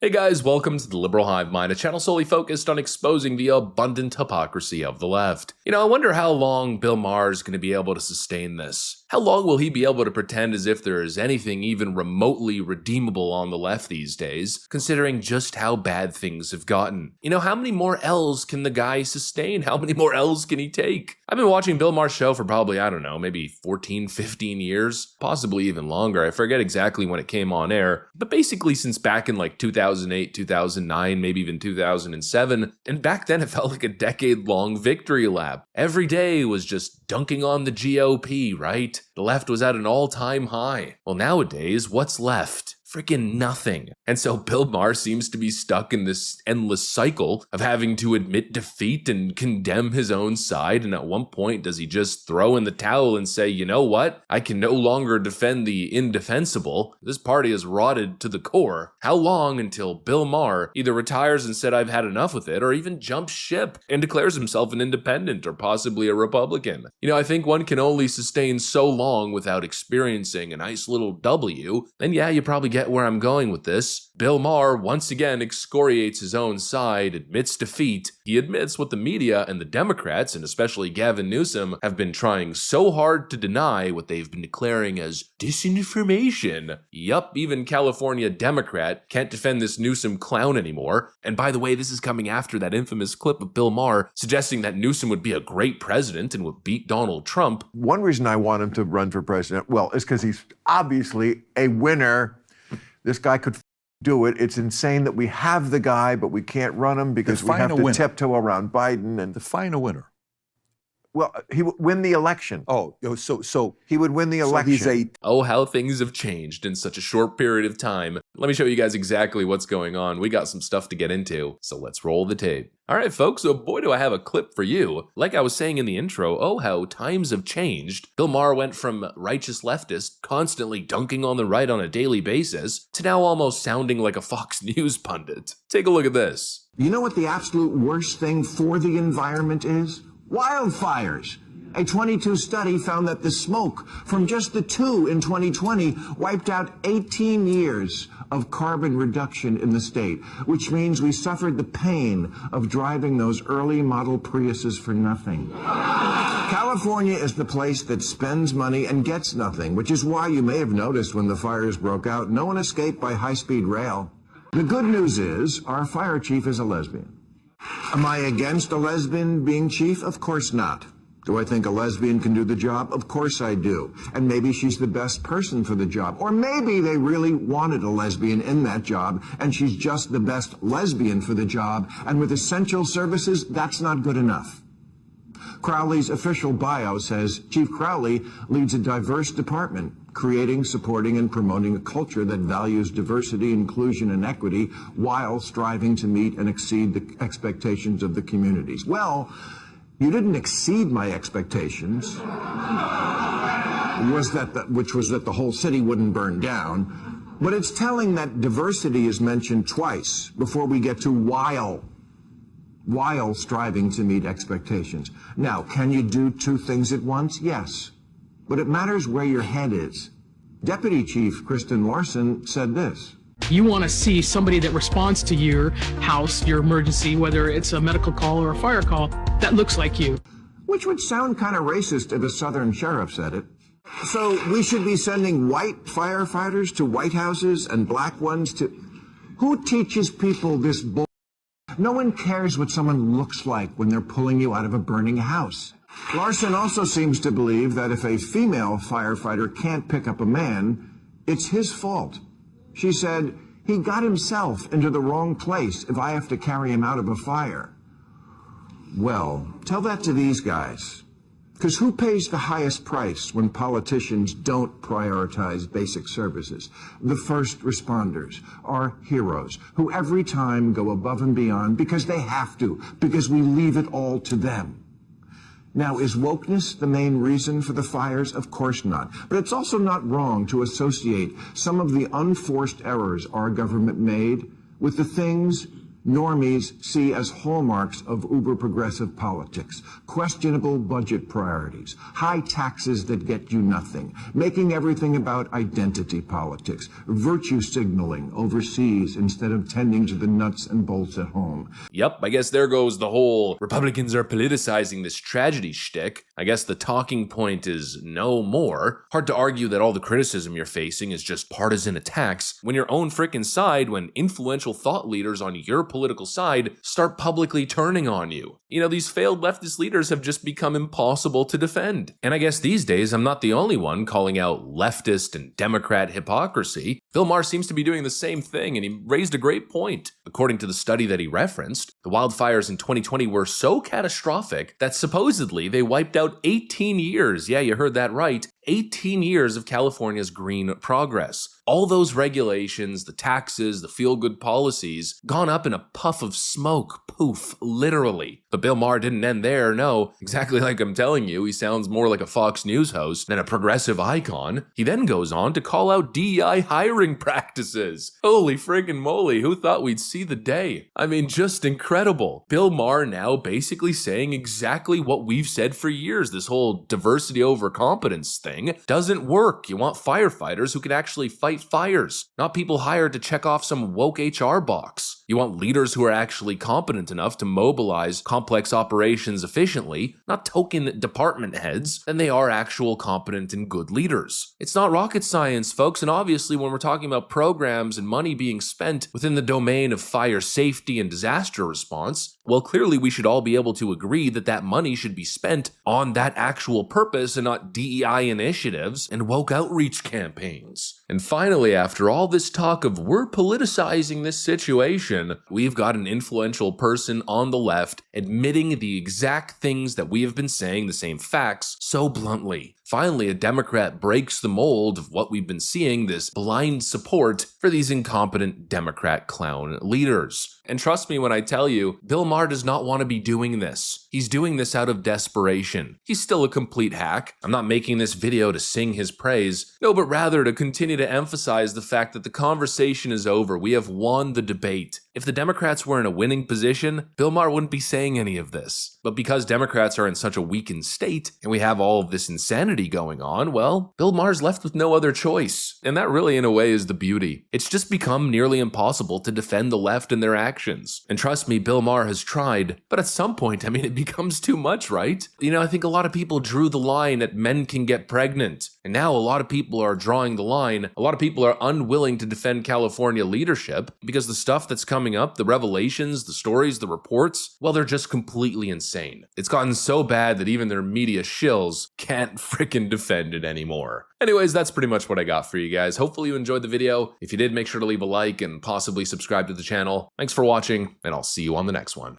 Hey guys, welcome to the Liberal Hive Mind, a channel solely focused on exposing the abundant hypocrisy of the left. I wonder how long Bill Maher is going to be able to sustain this. How long will he be able to pretend as if there is anything even remotely redeemable on the left these days, considering just how bad things have gotten? How many more L's can the guy sustain? How many more L's can he take? I've been watching Bill Maher's show for probably, maybe 14, 15 years, possibly even longer. I forget exactly when it came on air, but basically since back in like 2008, 2009, maybe even 2007, and back then it felt like a decade-long victory lap. Every day was just dunking on the GOP, right? The left was at an all-time high. Well, nowadays, what's left? Freaking nothing. And so Bill Maher seems to be stuck in this endless cycle of having to admit defeat and condemn his own side. And at one point, does he just throw in the towel and say, you know what? I can no longer defend the indefensible. This party is rotted to the core. How long until Bill Maher either retires and said I've had enough with it, or even jumps ship and declares himself an independent or possibly a Republican? I think one can only sustain so long without experiencing a nice little W. And yeah, you probably get where I'm going with this. Bill Maher once again excoriates his own side, admits defeat. He admits what the media and the Democrats, and especially Gavin Newsom, have been trying so hard to deny, what they've been declaring as disinformation. Yup, even California Democrat can't defend this Newsom clown anymore. And by the way, this is coming after that infamous clip of Bill Maher suggesting that Newsom would be a great president and would beat Donald Trump. One reason I want him to run for president, is because he's obviously a winner. This guy could do it. It's insane that we have the guy, but we can't run him because we have to tiptoe around Biden and define a winner. Well, he would win the election. So he would win the election. Oh, how things have changed in such a short period of time. Let me show you guys exactly what's going on. We got some stuff to get into, so let's roll the tape. All right, folks, so boy, do I have a clip for you. Like I was saying in the intro, oh, how times have changed. Bill Maher went from righteous leftist, constantly dunking on the right on a daily basis, to now almost sounding like a Fox News pundit. Take a look at this. You know what the absolute worst thing for the environment is? Wildfires. A 22 study found that the smoke from just the two in 2020 wiped out 18 years of carbon reduction in the state, which means we suffered the pain of driving those early model Priuses for nothing. California is the place that spends money and gets nothing, which is why you may have noticed when the fires broke out, no one escaped by high-speed rail. The good news is our fire chief is a lesbian. Am I against a lesbian being chief? Of course not. Do I think a lesbian can do the job? Of course I do. And maybe she's the best person for the job. Or maybe they really wanted a lesbian in that job, and she's just the best lesbian for the job. And with essential services, that's not good enough. Crowley's official bio says Chief Crowley leads a diverse department, creating, supporting, and promoting a culture that values diversity, inclusion, and equity while striving to meet and exceed the expectations of the communities. Well, you didn't exceed my expectations, which was that the whole city wouldn't burn down. But it's telling that diversity is mentioned twice before we get to while striving to meet expectations. Now, can you do two things at once? Yes. But it matters where your head is. Deputy Chief Kristen Larson said this. You want to see somebody that responds to your house, your emergency, whether it's a medical call or a fire call, that looks like you. Which would sound kind of racist if a Southern sheriff said it. So we should be sending white firefighters to White Houses and black ones to... Who teaches people this bull? No one cares what someone looks like when they're pulling you out of a burning house. Larson also seems to believe that if a female firefighter can't pick up a man, it's his fault. She said, he got himself into the wrong place if I have to carry him out of a fire. Well, tell that to these guys. Because who pays the highest price when politicians don't prioritize basic services? The first responders, our heroes, who every time go above and beyond because they have to, because we leave it all to them. Now, is wokeness the main reason for the fires? Of course not. But it's also not wrong to associate some of the unforced errors our government made with the things normies see as hallmarks of uber-progressive politics: questionable budget priorities, high taxes that get you nothing, making everything about identity politics, virtue signaling overseas instead of tending to the nuts and bolts at home. Yep, I guess there goes the whole Republicans are politicizing this tragedy shtick. I guess the talking point is no more. Hard to argue that all the criticism you're facing is just partisan attacks when your own frickin' side, when influential thought leaders on your political side start publicly turning on you. You know, these failed leftist leaders have just become impossible to defend. And I guess these days I'm not the only one calling out leftist and Democrat hypocrisy. Bill Maher seems to be doing the same thing, and he raised a great point. According to the study that he referenced, the wildfires in 2020 were so catastrophic that supposedly they wiped out 18 years, yeah, you heard that right, 18 years of California's green progress. All those regulations, the taxes, the feel-good policies, gone up in a puff of smoke, poof, literally. But Bill Maher didn't end there, no. Exactly like I'm telling you, he sounds more like a Fox News host than a progressive icon. He then goes on to call out DEI hiring practices. Holy friggin' moly, who thought we'd see the day? I mean, just incredible. Bill Maher now basically saying exactly what we've said for years. This whole diversity over competence thing doesn't work. You want firefighters who can actually fight fires, not people hired to check off some woke HR box. You want leaders who are actually competent enough to mobilize complex operations efficiently, not token department heads, and they are actual competent and good leaders. It's not rocket science, folks, and obviously when we're talking about programs and money being spent within the domain of fire safety and disaster response, well, clearly we should all be able to agree that that money should be spent on that actual purpose and not DEI initiatives and woke outreach campaigns. And finally, after all this talk of we're politicizing this situation, we've got an influential person on the left admitting the exact things that we have been saying, the same facts, so bluntly. Finally, a Democrat breaks the mold of what we've been seeing, this blind support for these incompetent Democrat clown leaders. And trust me when I tell you, Bill Maher does not want to be doing this. He's doing this out of desperation. He's still a complete hack. I'm not making this video to sing his praise. No, but rather to continue to emphasize the fact that the conversation is over. We have won the debate. If the Democrats were in a winning position, Bill Maher wouldn't be saying any of this. But because Democrats are in such a weakened state, and we have all of this insanity going on, well, Bill Maher's left with no other choice. And that really, in a way, is the beauty. It's just become nearly impossible to defend the left and their actions. And trust me, Bill Maher has tried, but at some point, I mean, it becomes too much, right? You know, I think a lot of people drew the line at men can get pregnant. And now a lot of people are drawing the line. A lot of people are unwilling to defend California leadership because the stuff that's coming up, the revelations, the stories, the reports, well, they're just completely insane. It's gotten so bad that even their media shills can't frickin' defend it anymore. Anyways, that's pretty much what I got for you guys. Hopefully you enjoyed the video. If you did, make sure to leave a like and possibly subscribe to the channel. Thanks for watching, and I'll see you on the next one.